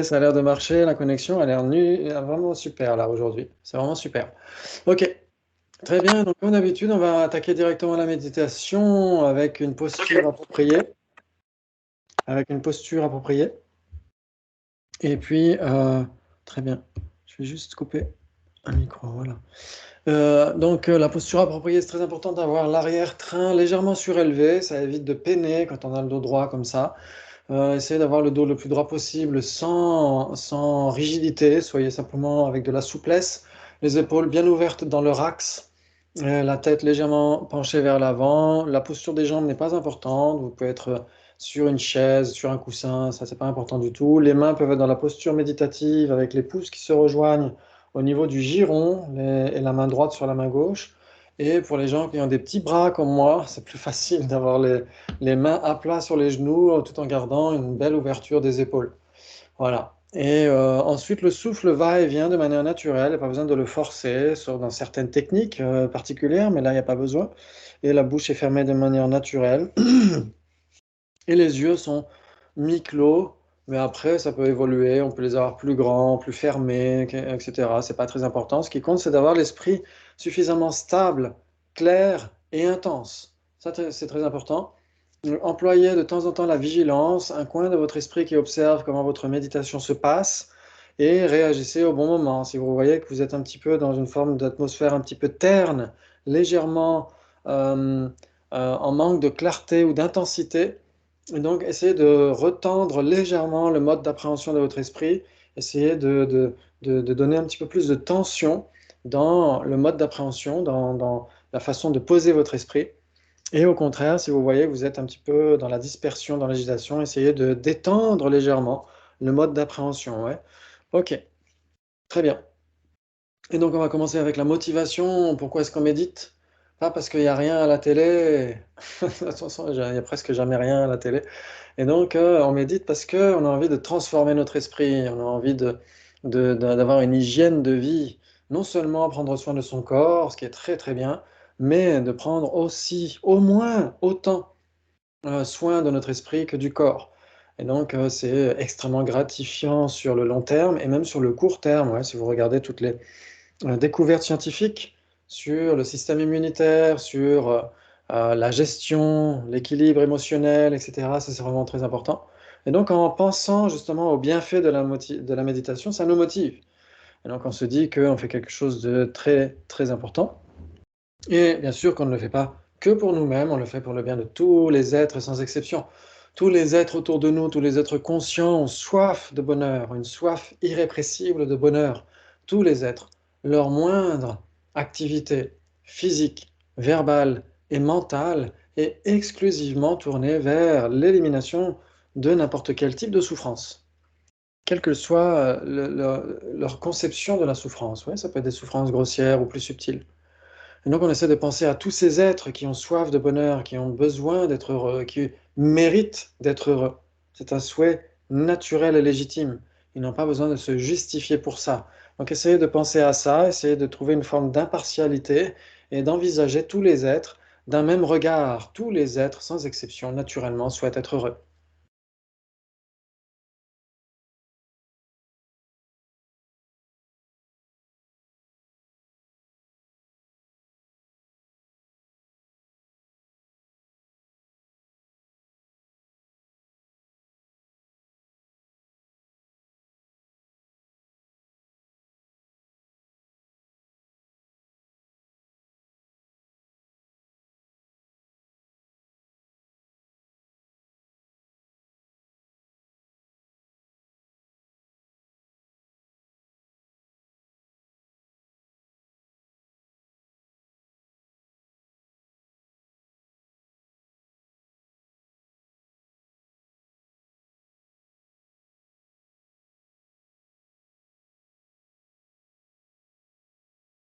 ça a l'air de marcher, la connexion a l'air vraiment super là aujourd'hui. C'est vraiment super. Ok, très bien. Donc comme d'habitude, on va attaquer directement la méditation avec une posture appropriée. Avec une posture appropriée. Et puis, très bien. Je vais juste couper un micro, voilà. Donc la posture appropriée, c'est très important d'avoir l'arrière-train légèrement surélevé. Ça évite de peiner quand on a le dos droit comme ça. Essayez d'avoir le dos le plus droit possible sans rigidité. Soyez simplement avec de la souplesse. Les épaules bien ouvertes dans leur axe. La tête légèrement penchée vers l'avant. La posture des jambes n'est pas importante. Vous pouvez être sur une chaise, sur un coussin, ça c'est pas important du tout. Les mains peuvent être dans la posture méditative avec les pouces qui se rejoignent au niveau du giron et la main droite sur la main gauche. Et pour les gens qui ont des petits bras comme moi, c'est plus facile d'avoir les mains à plat sur les genoux tout en gardant une belle ouverture des épaules. Voilà. Et ensuite, le souffle va et vient de manière naturelle, il n'y a pas besoin de le forcer, sauf dans certaines techniques particulières, mais là, il n'y a pas besoin. Et la bouche est fermée de manière naturelle. Et les yeux sont mi-clos, mais après, ça peut évoluer, on peut les avoir plus grands, plus fermés, etc. C'est pas très important. Ce qui compte, c'est d'avoir l'esprit suffisamment stable, clair et intense. Ça, c'est très important. Employez de temps en temps la vigilance, un coin de votre esprit qui observe comment votre méditation se passe et réagissez au bon moment. Si vous voyez que vous êtes un petit peu dans une forme d'atmosphère un petit peu terne, légèrement euh, en manque de clarté ou d'intensité, et donc essayez de retendre légèrement le mode d'appréhension de votre esprit, essayez de donner un petit peu plus de tension dans le mode d'appréhension, dans la façon de poser votre esprit. Et au contraire, si vous voyez que vous êtes un petit peu dans la dispersion, dans l'agitation, essayez de détendre légèrement le mode d'appréhension. Ouais. Ok, très bien. Et donc on va commencer avec la motivation. Pourquoi est-ce qu'on médite? Pas parce qu'il n'y a rien à la télé. De toute façon, il n'y a presque jamais rien à la télé. Et donc on médite parce qu'on a envie de transformer notre esprit. On a envie d'avoir une hygiène de vie. Non seulement prendre soin de son corps, ce qui est très très bien, mais de prendre aussi, au moins autant soin de notre esprit que du corps. Et donc, c'est extrêmement gratifiant sur le long terme et même sur le court terme. Ouais, si vous regardez toutes les découvertes scientifiques sur le système immunitaire, sur la gestion, l'équilibre émotionnel, etc., ça c'est vraiment très important. Et donc, en pensant justement aux bienfaits de la méditation, ça nous motive. Et donc, on se dit qu'on fait quelque chose de très, très important. Et bien sûr qu'on ne le fait pas que pour nous-mêmes, on le fait pour le bien de tous les êtres sans exception. Tous les êtres autour de nous, tous les êtres conscients ont soif de bonheur, une soif irrépressible de bonheur. Tous les êtres, leur moindre activité physique, verbale et mentale est exclusivement tournée vers l'élimination de n'importe quel type de souffrance, quelle que soit leur conception de la souffrance. Ouais, ça peut être des souffrances grossières ou plus subtiles. Et donc on essaie de penser à tous ces êtres qui ont soif de bonheur, qui ont besoin d'être heureux, qui méritent d'être heureux. C'est un souhait naturel et légitime. Ils n'ont pas besoin de se justifier pour ça. Donc essayez de penser à ça, essayez de trouver une forme d'impartialité et d'envisager tous les êtres d'un même regard. Tous les êtres, sans exception, naturellement, souhaitent être heureux.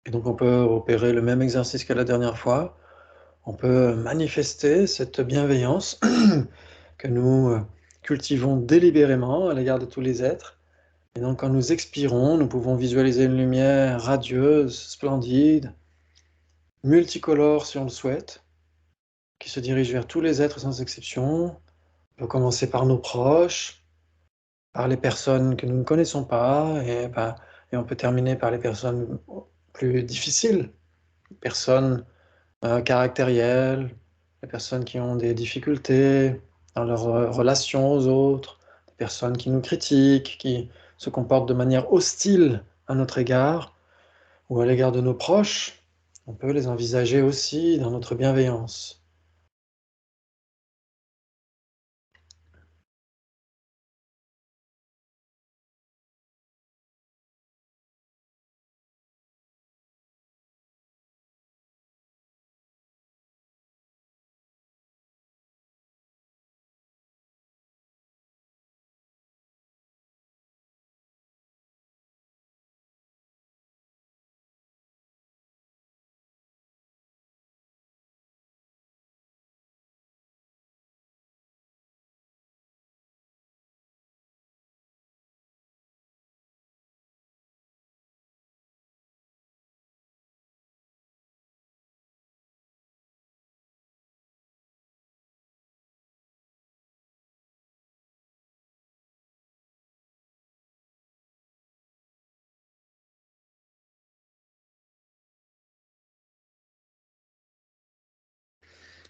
Et donc on peut opérer le même exercice que la dernière fois. On peut manifester cette bienveillance que nous cultivons délibérément à l'égard de tous les êtres. Et donc quand nous expirons, nous pouvons visualiser une lumière radieuse, splendide, multicolore si on le souhaite, qui se dirige vers tous les êtres sans exception. On peut commencer par nos proches, par les personnes que nous ne connaissons pas et on peut terminer par les personnes plus difficiles, les personnes, caractérielles, les personnes qui ont des difficultés dans leurs, relations aux autres, des personnes qui nous critiquent, qui se comportent de manière hostile à notre égard ou à l'égard de nos proches. On peut les envisager aussi dans notre bienveillance.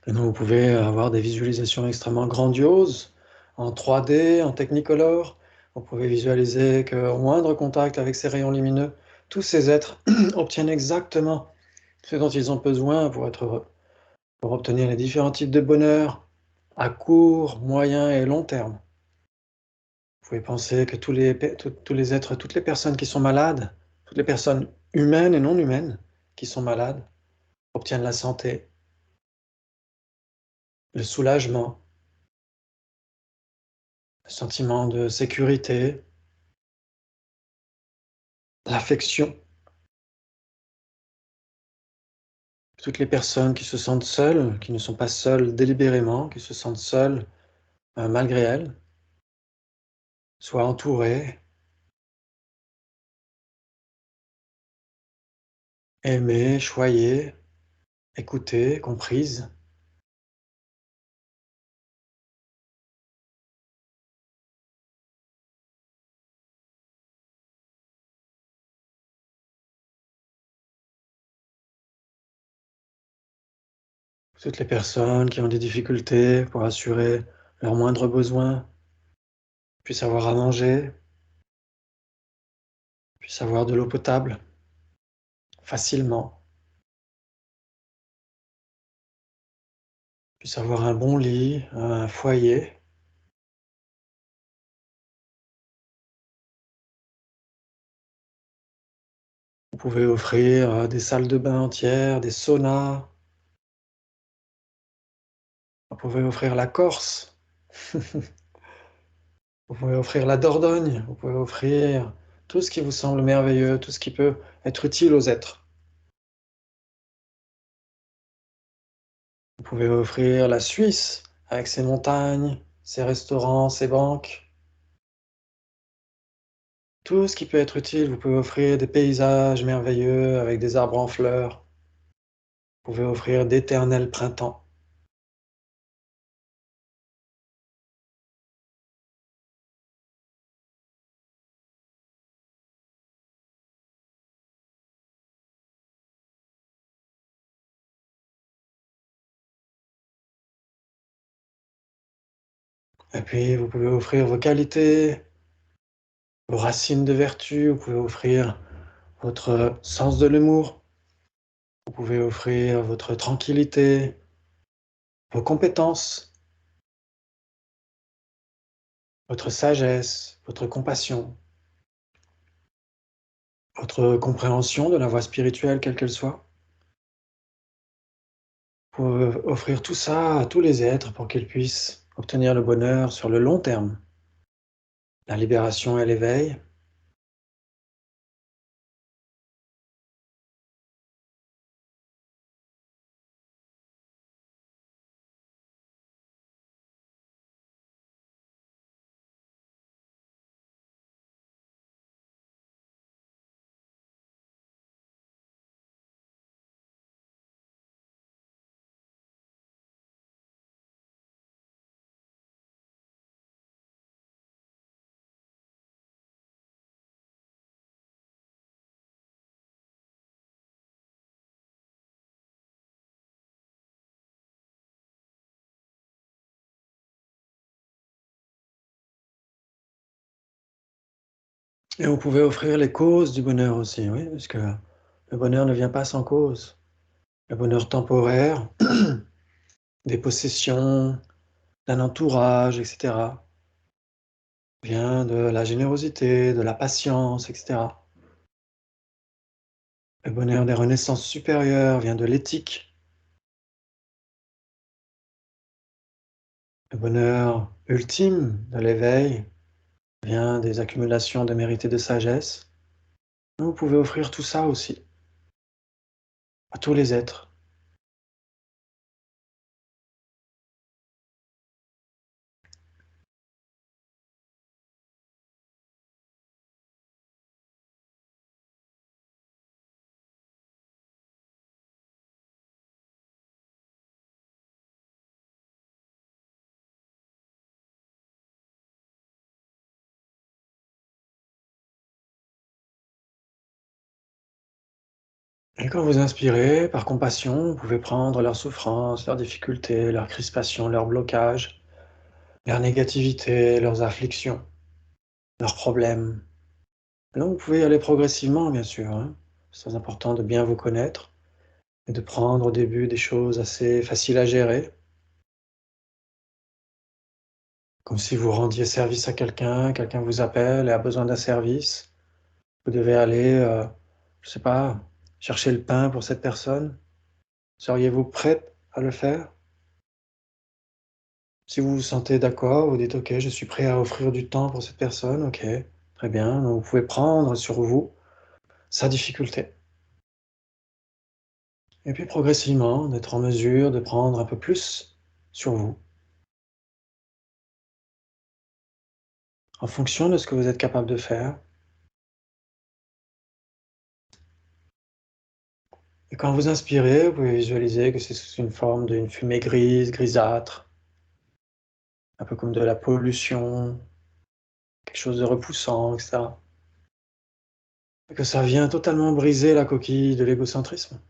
Et donc vous pouvez avoir des visualisations extrêmement grandioses, en 3D, en Technicolor. Vous pouvez visualiser qu'au moindre contact avec ces rayons lumineux, tous ces êtres obtiennent exactement ce dont ils ont besoin pour être heureux, pour obtenir les différents types de bonheur à court, moyen et long terme. Vous pouvez penser que tous les êtres, toutes les personnes qui sont malades, toutes les personnes humaines et non humaines qui sont malades, obtiennent la santé, le soulagement, le sentiment de sécurité, l'affection. Toutes les personnes qui se sentent seules, qui ne sont pas seules délibérément, qui se sentent seules, malgré elles, soient entourées, aimées, choyées, écoutées, comprises. Toutes les personnes qui ont des difficultés pour assurer leurs moindres besoins, puissent avoir à manger, puissent avoir de l'eau potable facilement, puissent avoir un bon lit, un foyer. Vous pouvez offrir, des salles de bain entières, des saunas. Vous pouvez offrir la Corse. Vous pouvez offrir la Dordogne, vous pouvez offrir tout ce qui vous semble merveilleux, tout ce qui peut être utile aux êtres. Vous pouvez offrir la Suisse avec ses montagnes, ses restaurants, ses banques. Tout ce qui peut être utile, vous pouvez offrir des paysages merveilleux avec des arbres en fleurs. Vous pouvez offrir d'éternels printemps. Et puis vous pouvez offrir vos qualités, vos racines de vertu, vous pouvez offrir votre sens de l'humour, vous pouvez offrir votre tranquillité, vos compétences, votre sagesse, votre compassion, votre compréhension de la voie spirituelle, quelle qu'elle soit. Pour offrir tout ça à tous les êtres pour qu'ils puissent obtenir le bonheur sur le long terme, la libération et l'éveil. Et vous pouvez offrir les causes du bonheur aussi, oui, parce que le bonheur ne vient pas sans cause. Le bonheur temporaire, des possessions, d'un entourage, et cetera, vient de la générosité, de la patience, et cetera. Le bonheur des renaissances supérieures vient de l'éthique. Le bonheur ultime de l'éveil vient des accumulations de mérite et de sagesse. Vous pouvez offrir tout ça aussi à tous les êtres. Et quand vous inspirez, par compassion, vous pouvez prendre leurs souffrances, leurs difficultés, leurs crispations, leurs blocages, leurs négativités, leurs afflictions, leurs problèmes. Là, vous pouvez y aller progressivement, bien sûr, hein. C'est très important de bien vous connaître et de prendre au début des choses assez faciles à gérer, comme si vous rendiez service à quelqu'un, quelqu'un vous appelle et a besoin d'un service. Vous devez aller, je sais pas, chercher le pain pour cette personne. Seriez-vous prête à le faire? Si vous vous sentez d'accord, vous dites: «OK, je suis prêt à offrir du temps pour cette personne». OK, très bien. Donc vous pouvez prendre sur vous sa difficulté et puis progressivement d'être en mesure de prendre un peu plus sur vous, en fonction de ce que vous êtes capable de faire. Et quand vous inspirez, vous pouvez visualiser que c'est sous une forme d'une fumée grise, grisâtre, un peu comme de la pollution, quelque chose de repoussant, et cetera. Et que ça vient totalement briser la coquille de l'égocentrisme,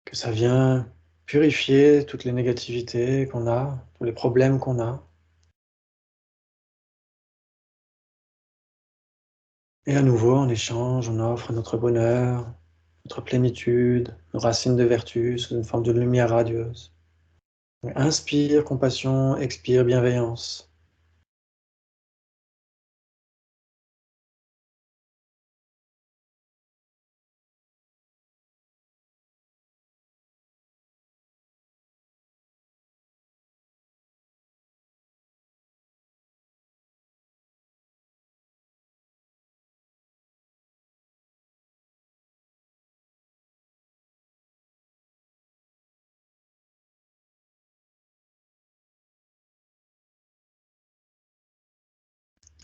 que ça vient purifier toutes les négativités qu'on a, tous les problèmes qu'on a. Et à nouveau, en échange, on offre notre bonheur, notre plénitude, nos racines de vertu sous une forme de lumière radieuse. Inspire compassion, expire bienveillance.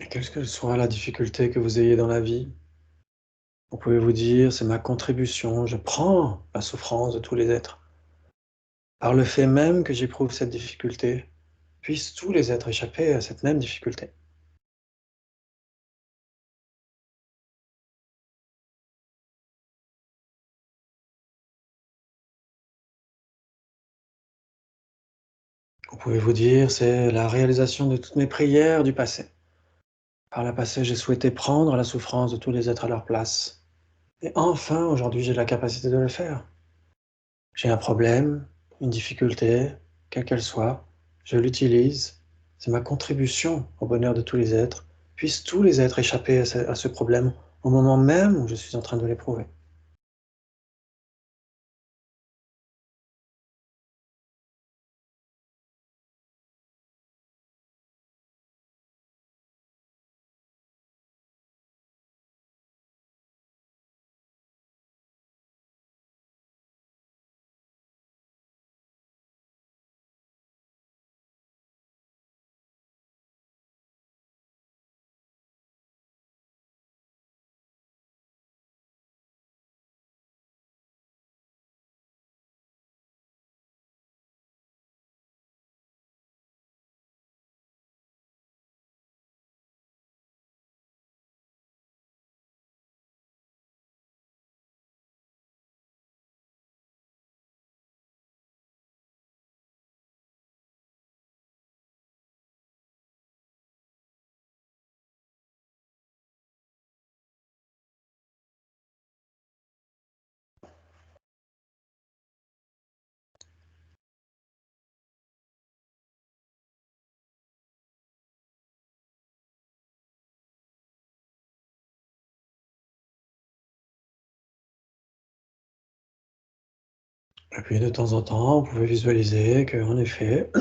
Et quelle que soit la difficulté que vous ayez dans la vie, vous pouvez vous dire, c'est ma contribution, je prends la souffrance de tous les êtres. Par le fait même que j'éprouve cette difficulté, puissent tous les êtres échapper à cette même difficulté. Vous pouvez vous dire, c'est la réalisation de toutes mes prières du passé. Par le passé, j'ai souhaité prendre la souffrance de tous les êtres à leur place. Et enfin, aujourd'hui, j'ai la capacité de le faire. J'ai un problème, une difficulté, quelle qu'elle soit, je l'utilise. C'est ma contribution au bonheur de tous les êtres. Puissent tous les êtres échapper à ce problème au moment même où je suis en train de l'éprouver. Et puis de temps en temps, vous pouvez visualiser qu'en effet,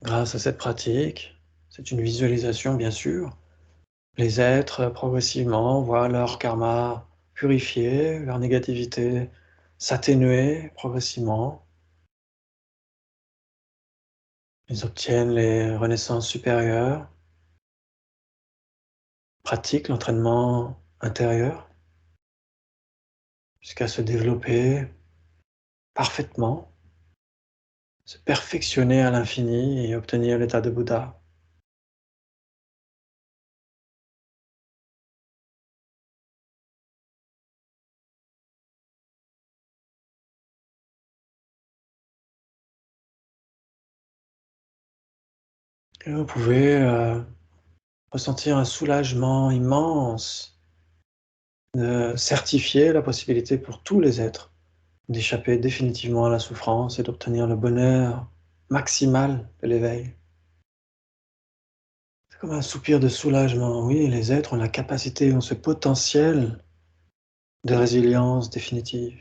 grâce à cette pratique, c'est une visualisation bien sûr, les êtres progressivement voient leur karma purifier, leur négativité s'atténuer progressivement. Ils obtiennent les renaissances supérieures, pratiquent l'entraînement intérieur jusqu'à se développer parfaitement, se perfectionner à l'infini et obtenir l'état de Bouddha. Et vous pouvez ressentir un soulagement immense de certifier la possibilité pour tous les êtres d'échapper définitivement à la souffrance et d'obtenir le bonheur maximal de l'éveil. C'est comme un soupir de soulagement. Oui, les êtres ont la capacité, ont ce potentiel de résilience définitive.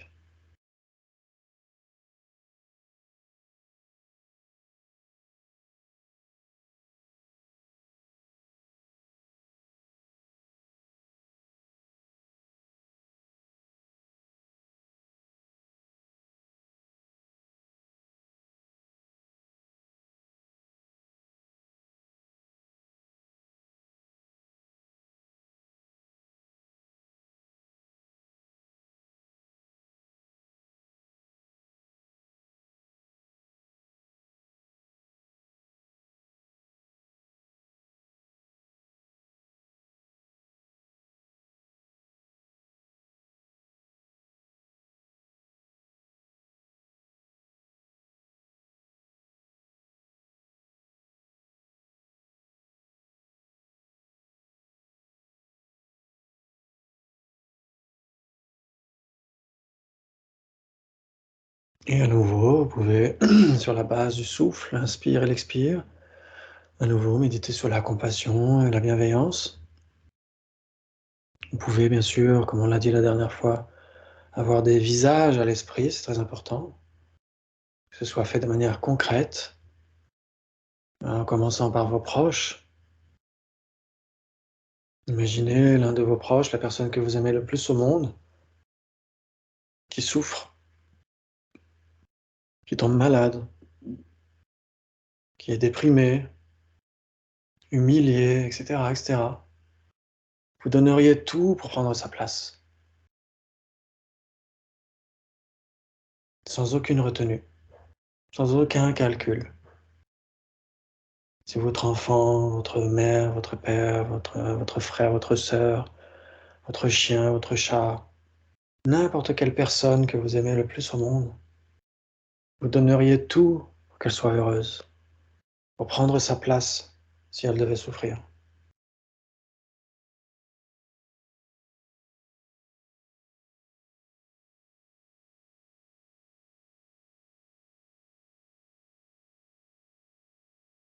Et à nouveau, vous pouvez, sur la base du souffle, l'inspire et l'expire, à nouveau méditer sur la compassion et la bienveillance. Vous pouvez bien sûr, comme on l'a dit la dernière fois, avoir des visages à l'esprit, c'est très important, que ce soit fait de manière concrète, en commençant par vos proches. Imaginez l'un de vos proches, la personne que vous aimez le plus au monde, qui souffre, qui tombe malade, qui est déprimé, humilié, etc., etc. Vous donneriez tout pour prendre sa place, sans aucune retenue, sans aucun calcul. Si votre enfant, votre mère, votre père, votre frère, votre sœur, votre chien, votre chat, n'importe quelle personne que vous aimez le plus au monde, vous donneriez tout pour qu'elle soit heureuse, pour prendre sa place si elle devait souffrir.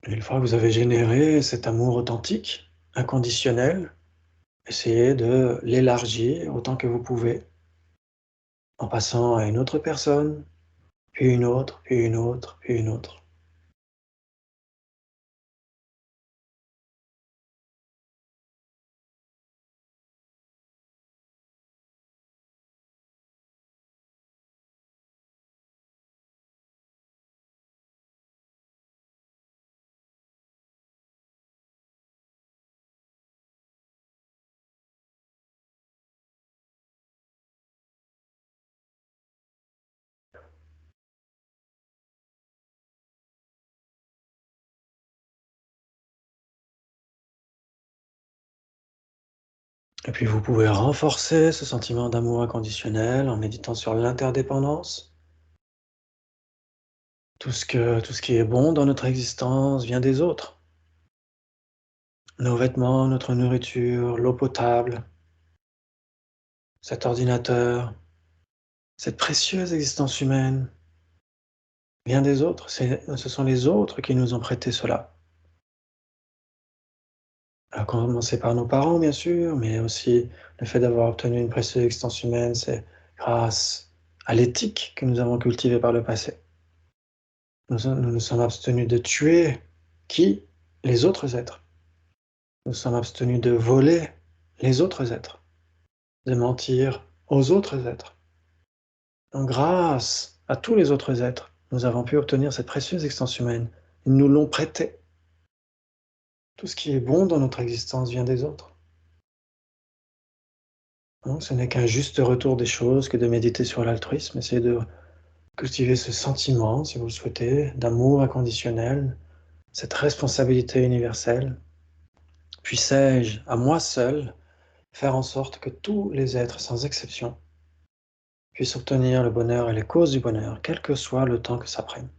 Et une fois que vous avez généré cet amour authentique, inconditionnel, essayez de l'élargir autant que vous pouvez, en passant à une autre personne, puis une autre, puis une autre, puis une autre. Et puis vous pouvez renforcer ce sentiment d'amour inconditionnel en méditant sur l'interdépendance. Tout ce qui est bon dans notre existence vient des autres. Nos vêtements, notre nourriture, l'eau potable, cet ordinateur, cette précieuse existence humaine vient des autres. Ce sont les autres qui nous ont prêté cela. À commencer par nos parents, bien sûr, mais aussi le fait d'avoir obtenu une précieuse existence humaine, c'est grâce à l'éthique que nous avons cultivée par le passé. Nous sommes abstenus de tuer qui? Les autres êtres. Nous sommes abstenus de voler les autres êtres, de mentir aux autres êtres. Donc, grâce à tous les autres êtres, nous avons pu obtenir cette précieuse existence humaine. Ils nous l'ont prêtée. Tout ce qui est bon dans notre existence vient des autres. Donc, ce n'est qu'un juste retour des choses que de méditer sur l'altruisme, essayer de cultiver ce sentiment, si vous le souhaitez, d'amour inconditionnel, cette responsabilité universelle. Puissé-je, à moi seul, faire en sorte que tous les êtres, sans exception, puissent obtenir le bonheur et les causes du bonheur, quel que soit le temps que ça prenne.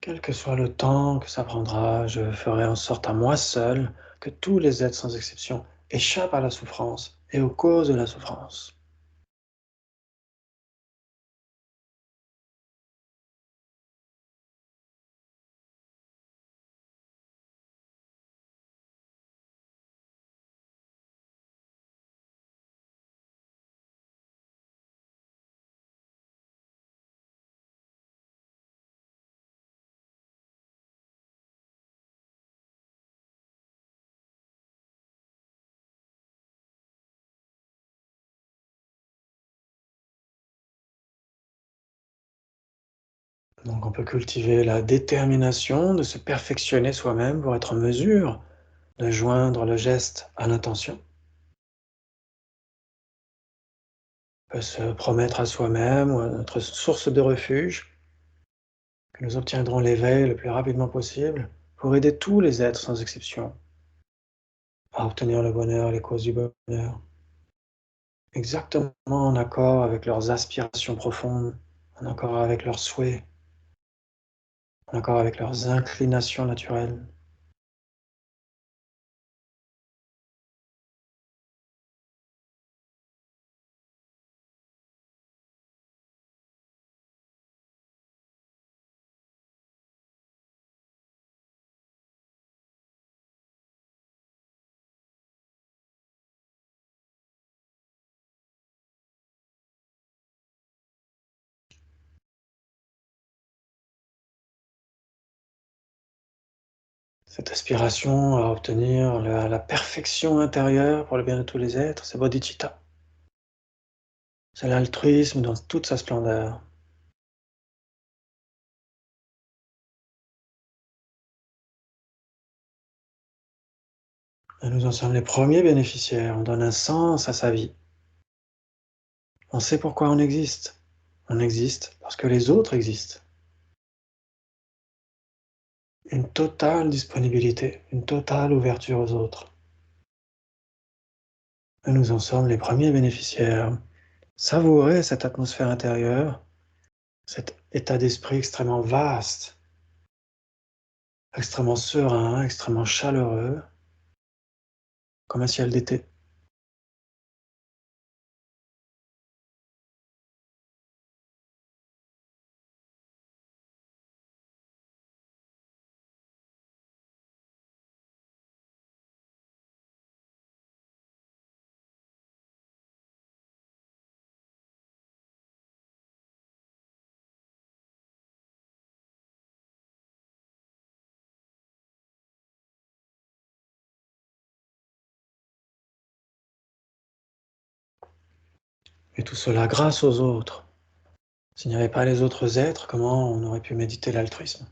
Quel que soit le temps que ça prendra, je ferai en sorte à moi seul que tous les êtres, sans exception, échappent à la souffrance et aux causes de la souffrance. Donc on peut cultiver la détermination de se perfectionner soi-même pour être en mesure de joindre le geste à l'intention. On peut se promettre à soi-même ou à notre source de refuge que nous obtiendrons l'éveil le plus rapidement possible pour aider tous les êtres sans exception à obtenir le bonheur et les causes du bonheur, exactement en accord avec leurs aspirations profondes, en accord avec leurs souhaits, en accord avec leurs inclinations naturelles. Cette aspiration à obtenir la perfection intérieure pour le bien de tous les êtres, c'est bodhicitta. C'est l'altruisme dans toute sa splendeur. Et nous en sommes les premiers bénéficiaires. On donne un sens à sa vie. On sait pourquoi on existe. On existe parce que les autres existent. Une totale disponibilité, une totale ouverture aux autres. Et nous en sommes les premiers bénéficiaires. Savourez cette atmosphère intérieure, cet état d'esprit extrêmement vaste, extrêmement serein, extrêmement chaleureux, comme un ciel d'été. Et tout cela grâce aux autres. S'il n'y avait pas les autres êtres, comment on aurait pu méditer l'altruisme?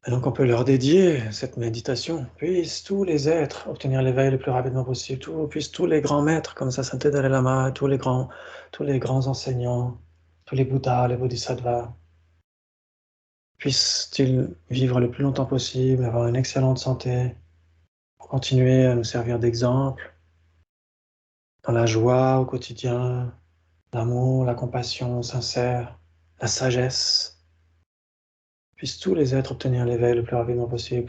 Et donc on peut leur dédier cette méditation. Puissent tous les êtres obtenir l'éveil le plus rapidement possible, puissent tous les grands maîtres comme ça, Saint Dalai Lama, tous les grands enseignants, tous les Bouddhas, les Bodhisattvas, puissent-ils vivre le plus longtemps possible, avoir une excellente santé, pour continuer à nous servir d'exemple dans la joie au quotidien, l'amour, la compassion sincère, la sagesse. Puissent tous les êtres obtenir l'éveil le plus rapidement possible.